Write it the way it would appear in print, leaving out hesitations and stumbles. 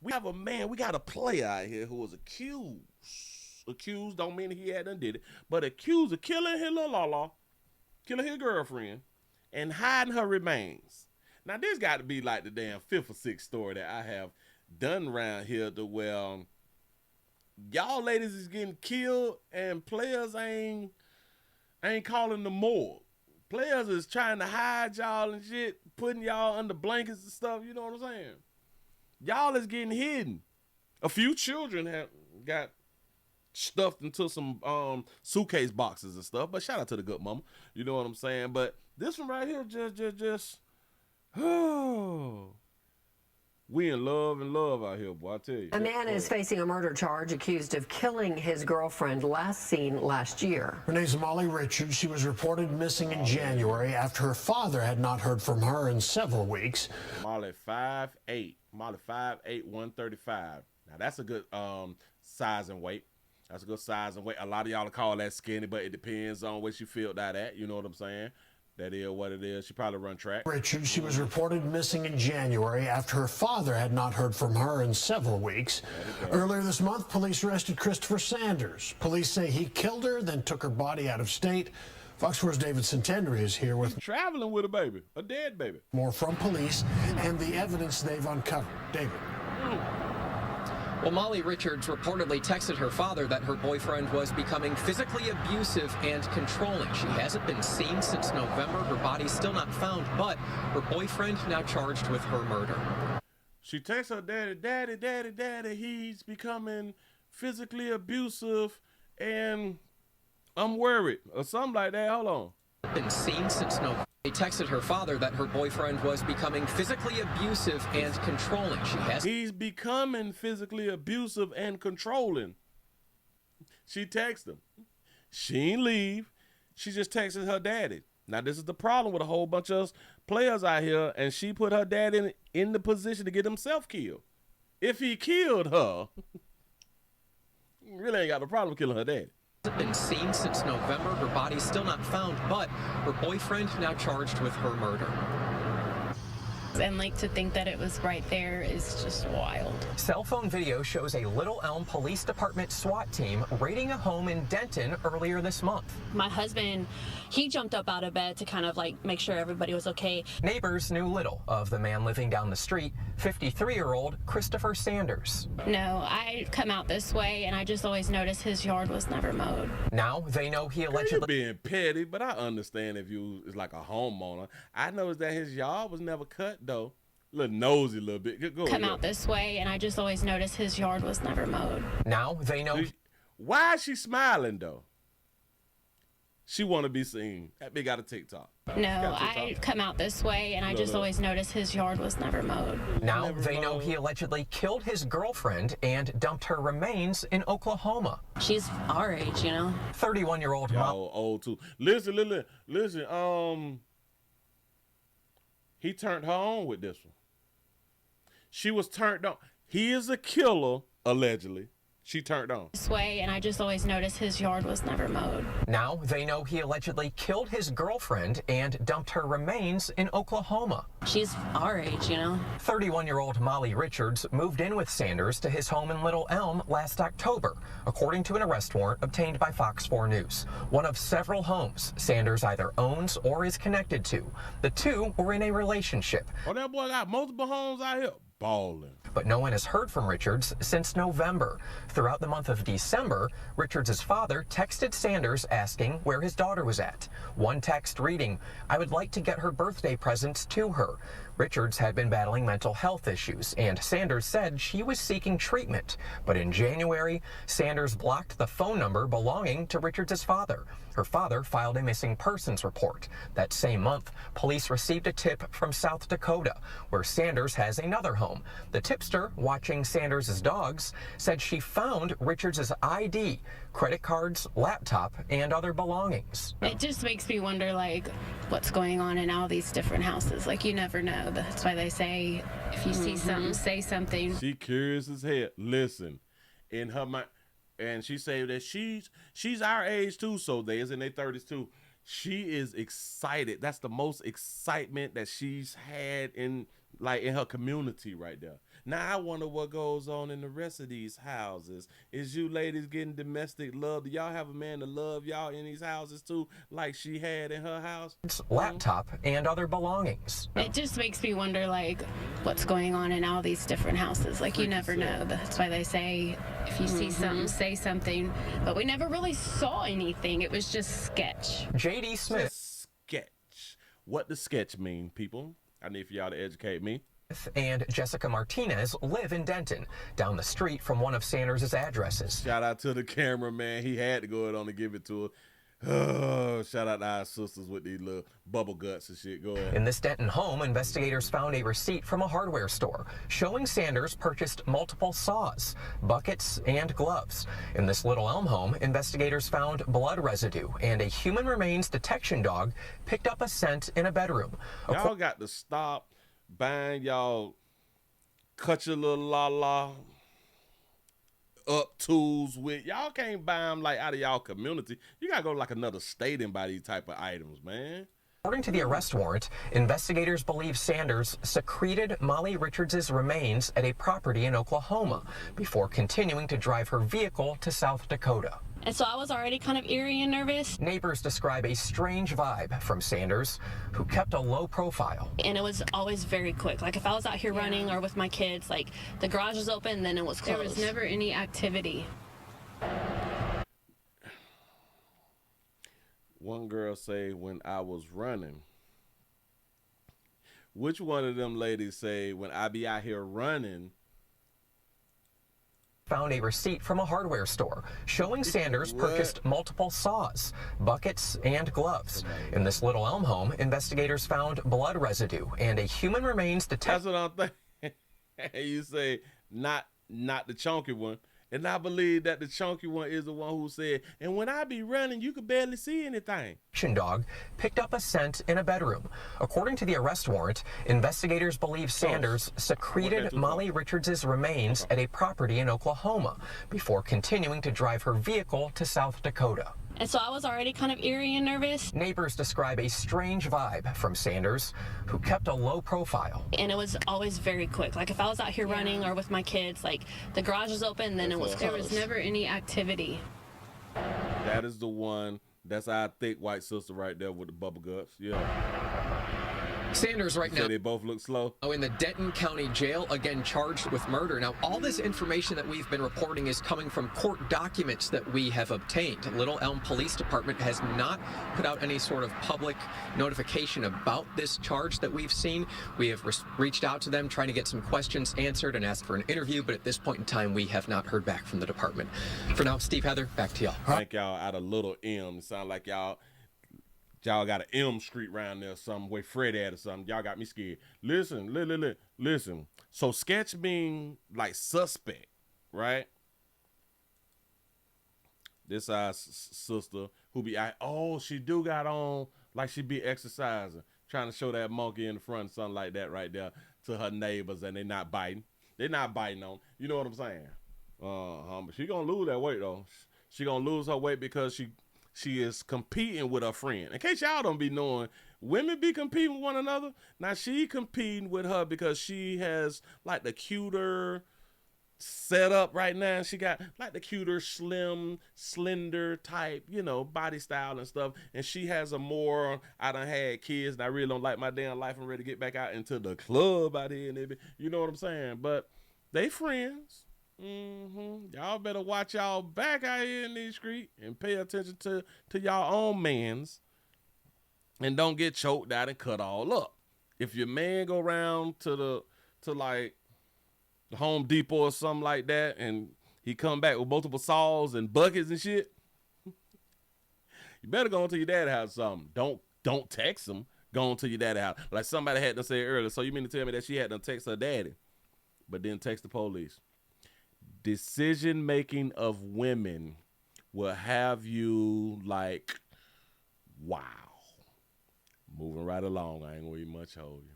We have a man, we got a player out here who was accused. Accused don't mean he hadn't did it, but accused of killing his little lala, killing his girlfriend, and hiding her remains. Now this got to be like the damn fifth or sixth story that I have done around here to where y'all ladies is getting killed and players ain't calling the morgue. Players is trying to hide y'all and shit, putting y'all under blankets and stuff. You know what I'm saying? Y'all is getting hidden. A few children have got stuffed into some suitcase boxes and stuff. But shout out to the good mama. You know what I'm saying? But this one right here just oh. We in love and love out here, boy, I tell you. A man is facing a murder charge accused of killing his girlfriend last seen last year. Her name's Molly Richards. She was reported missing in January after her father had not heard from her in several weeks. Molly 5'8". Molly 5'8", 135. Now that's a good size and weight. That's a good size and weight. A lot of y'all call that skinny, but it depends on what you feel that at. You know what I'm saying? That is what it is. She probably run track. Richards, she was reported missing in January after her father had not heard from her in several weeks. Earlier this month, police arrested Christopher Sanders. Police say he killed her, then took her body out of state. Fox 4's David Centenary is here with traveling with a baby, a dead baby. More from police and the evidence they've uncovered. David. Well, Molly Richards reportedly texted her father that her boyfriend was becoming physically abusive and controlling. She hasn't been seen since November. Her body's still not found, but her boyfriend now charged with her murder. She texts her daddy, he's becoming physically abusive and I'm worried or something like that. Hold on. Been seen since November. They texted her father that her boyfriend was becoming physically abusive and controlling. He's becoming physically abusive and controlling. She texted him. She ain't leave. She just texted her daddy. Now, this is the problem with a whole bunch of players out here, and she put her dad in the position to get himself killed. If he killed her, really ain't got no problem killing her daddy. Been seen since November. Her body's still not found, but her boyfriend now charged with her murder. And like to think that it was right there is just wild. Cell phone video shows a Little Elm Police Department SWAT team raiding a home in Denton earlier this month. My husband, he jumped up out of bed to kind of like make sure everybody was okay. Neighbors knew little of the man living down the street, 53-year-old Christopher Sanders. No, I come out this way and I just always noticed his yard was never mowed. Now they know he allegedly being petty, but I understand if you is like a homeowner. I noticed that his yard was never cut though. A little nosy, a little bit. Go come out this way and I just always noticed his yard was never mowed. Now they know. Why is she smiling though? She want to be seen. That big got a TikTok. No, I come out this way and I just always noticed his yard was never mowed. Now they know he allegedly killed his girlfriend and dumped her remains in Oklahoma. She's our age, you know. 31-year-old mom. Old too. Listen. He turned her on with this one. She was turned on. He is a killer, allegedly. She turned on. This way, and I just always noticed his yard was never mowed. Now they know he allegedly killed his girlfriend and dumped her remains in Oklahoma. She's our age, you know. 31-year-old Molly Richards moved in with Sanders to his home in Little Elm last October, according to an arrest warrant obtained by Fox 4 News. One of several homes Sanders either owns or is connected to. The two were in a relationship. Oh, that boy got multiple homes out here. Balling. But no one has heard from Richards since November. Throughout the month of December, Richards' father texted Sanders asking where his daughter was at. One text reading, "I would like to get her birthday presents to her." Richards had been battling mental health issues, and Sanders said she was seeking treatment. But in January, Sanders blocked the phone number belonging to Richards' father. Her father filed a missing persons report. That same month, police received a tip from South Dakota, where Sanders has another home. The tipster, watching Sanders' dogs, said she found Richards' ID, credit cards, laptop, and other belongings. It just makes me wonder, like, what's going on in all these different houses. Like, you never know. That's why they say, if you see something, say something. She curious as hell. Listen, in her mind, and she said that she's our age too, so they is in their 30s too. She is excited. That's the most excitement that she's had in her community right there. Now I wonder what goes on in the rest of these houses. Is you ladies getting domestic love? Do y'all have a man to love y'all in these houses too, like she had in her house? Laptop and other belongings. It just makes me wonder, like, what's going on in all these different houses. Like, you never know. That's why they say, if you see something, say something. But we never really saw anything. It was just sketch. J.D. Smith Sketch. What does sketch mean, people? I need for y'all to educate me. and Jessica Martinez live in Denton, down the street from one of Sanders' addresses. Shout out to the cameraman. He had to go ahead on and give it to her. Oh, shout out to our sisters with these little bubble guts and shit. Go ahead. In this Denton home, investigators found a receipt from a hardware store showing Sanders purchased multiple saws, buckets, and gloves. In this Little Elm home, investigators found blood residue, and a human remains detection dog picked up a scent in a bedroom. Y'all got to stop buying y'all cut your little la-la up tools with. Y'all can't buy them like out of y'all community. You gotta go to like another state and buy these type of items, man. According to the arrest warrant, investigators believe Sanders secreted Molly Richards' remains at a property in Oklahoma before continuing to drive her vehicle to South Dakota. And so I was already kind of eerie and nervous. Neighbors describe a strange vibe from Sanders, who kept a low profile. And it was always very quick. Like if I was out here running or with my kids, like the garage was open, then it was closed. There was never any activity. One girl say, when I was running. Which one of them ladies say, when I be out here running? Found a receipt from a hardware store showing Sanders purchased multiple saws, buckets, and gloves. In this Little Elm home, investigators found blood residue and a human remains That's detection. what I'm thinking. You say, not the chunky one. And I believe that the chunky one is the one who said, and when I be running, you could barely see anything. Dog picked up a scent in a bedroom. According to the arrest warrant, investigators believe Sanders secreted Molly Richards' remains at a property in Oklahoma before continuing to drive her vehicle to South Dakota. And so I was already kind of eerie and nervous. Neighbors describe a strange vibe from Sanders, who kept a low profile. And it was always very quick. Like if I was out here running or with my kids, like the garage was open, then it was closed. There was never any activity. That is the one. That's our thick white sister right there with the bubble guts. Yeah. Sanders right now they both look slow. in the Denton County Jail, again charged with murder. Now, all this information that we've been reporting is coming from court documents that we have obtained. Little Elm Police Department has not put out any sort of public notification about this charge that we've seen. We have reached out to them trying to get some questions answered and asked for an interview, but at this point in time, we have not heard back from the department. For now, Steve, Heather, back to y'all. Thank y'all out of Little M. It sound like y'all got an M Street around there or something, where Fred at or something. Y'all got me scared. Listen. So sketch mean like suspect, right? This our sister who be out, she do got on like she be exercising, trying to show that monkey in the front, something like that right there to her neighbors, and they not biting. They not biting on. You know what I'm saying? But she gonna lose that weight though. She gonna lose her weight because she is competing with her friend. In case y'all don't be knowing, women be competing with one another. Now she competing with her because she has like the cuter setup right now. She got like the cuter, slim, slender type, body style and stuff. And she has a more, I done had kids and I really don't like my damn life. I'm ready to get back out into the club out here. And you know what I'm saying? But they friends. Y'all better watch y'all back out here in these streets and pay attention to y'all own mans and don't get choked out and cut all up. If your man go around to like the Home Depot or something like that and he come back with multiple saws and buckets and shit, you better go into your dad's house or something. Don't text him. Go into your dad's house. Like somebody had to say earlier. So you mean to tell me that she had to text her daddy but didn't text the police? Decision making of women will have you like, wow. Moving right along. I ain't gonna eat much hold you.